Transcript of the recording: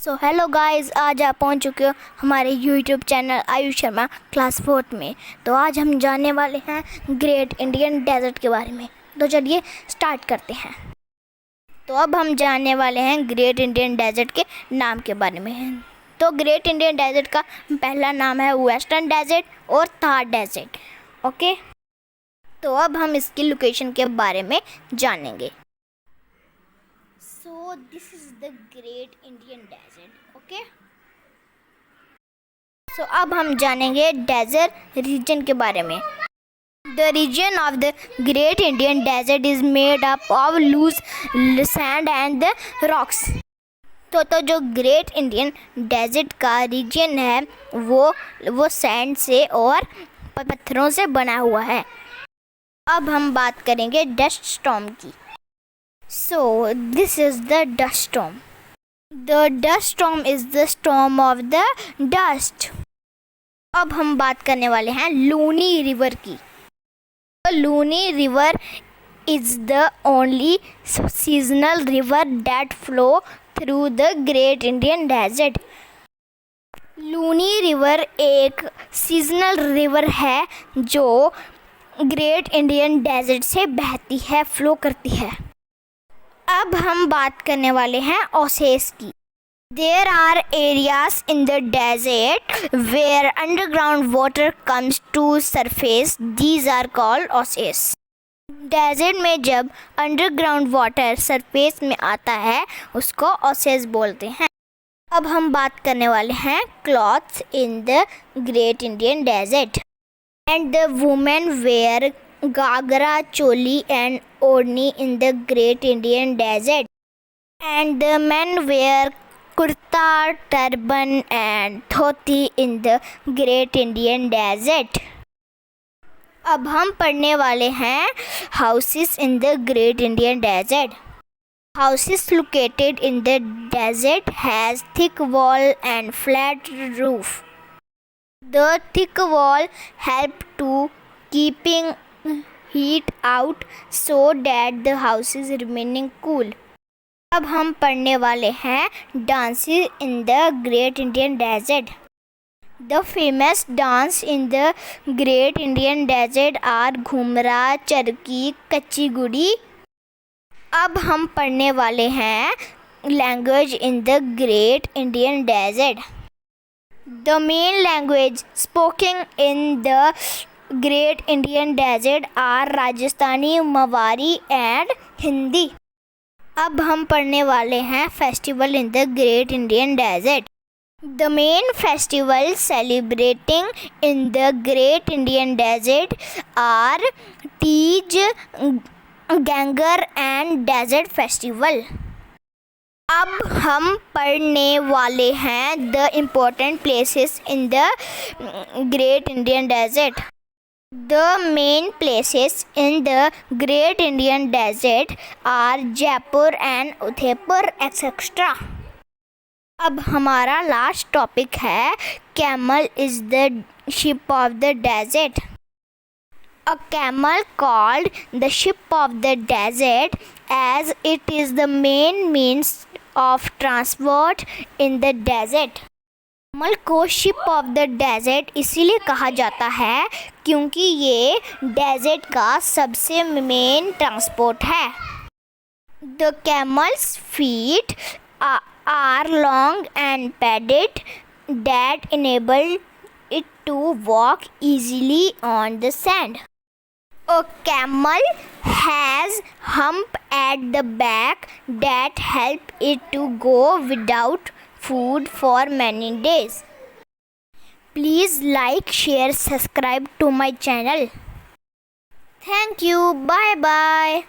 So hello guys, आज आप पहुंच चुके हो हमारे YouTube channel Ayush Sharma class 4 में। तो आज हम जानने वाले हैं ग्रेट इंडियन डेजर्ट के बारे में। तो चलिए स्टार्ट करते हैं। तो अब हम जानने वाले हैं ग्रेट इंडियन डेजर्ट के नाम के बारे में। तो ग्रेट इंडियन डेजर्ट का पहला नाम है वेस्टर्न डेजर्ट और थार डेजर्ट। ओके, तो अब हम इसकी लोकेशन के बारे में जानेंगे। So this is the Great Indian Desert. Okay. So अब हम जानेंगे डेजर्ट रीजन के बारे में। The region of the Great Indian Desert is made up of loose sand and rocks. तो जो ग्रेट इंडियन डेजर्ट का रीजन है वो सैंड से और पत्थरों से बना हुआ है। अब हम बात करेंगे डस्ट स्टॉर्म की। So this is the dust storm. The dust storm is the storm of the dust. अब हम बात करने वाले हैं लूनी रिवर की। Luni river is the only seasonal river that flow through the Great Indian Desert. Luni river एक seasonal river है जो ग्रेट इंडियन डेजर्ट से बहती है, फ्लो करती है। अब हम बात करने वाले हैं ओसेस की। There are areas in the desert where underground water comes to surface. These are called oases. Desert में जब अंडरग्राउंड वाटर सरफेस में आता है उसको ओसेस बोलते हैं। अब हम बात करने वाले हैं clothes in the great Indian desert. And the women wear Gagra, choli and odni in the Great Indian Desert, and the men wear kurta, turban and dhoti in the Great Indian Desert. अब हम पढ़ने वाले हैं houses in the Great Indian Desert. Houses located in the desert has thick wall and flat roof. The thick wall help to keeping heat out so that the house is remaining cool. अब हम पढ़ने वाले हैं dances in the Great Indian Desert. The famous dance in the Great Indian Desert are घूमरा, चरकी, कच्ची गुड़ी। अब हम पढ़ने वाले हैं language in the Great Indian Desert. The main language spoken in the Great Indian Desert are Rajasthani, Marwari and Hindi. अब हम पढ़ने वाले हैं festival in the great Indian Desert. The main festival celebrating in the great Indian Desert are Teej, Gangaur and desert festival. अब हम पढ़ने वाले हैं the important places in the great Indian Desert. The main places in the Great Indian Desert are Jaipur and Udaipur etc. अब हमारा last topic है Camel is the ship of the desert. A camel called the ship of the desert as it is the main means of transport in the desert. Camel को ship of the desert इसीलिए कहा जाता है क्योंकि ये desert का सबसे main transport है। The camels feet are long and padded that enable it to walk easily on the sand. A camel has hump at the back that help it to go without food for many days. Please like, share, subscribe to my channel. Thank you. Bye bye.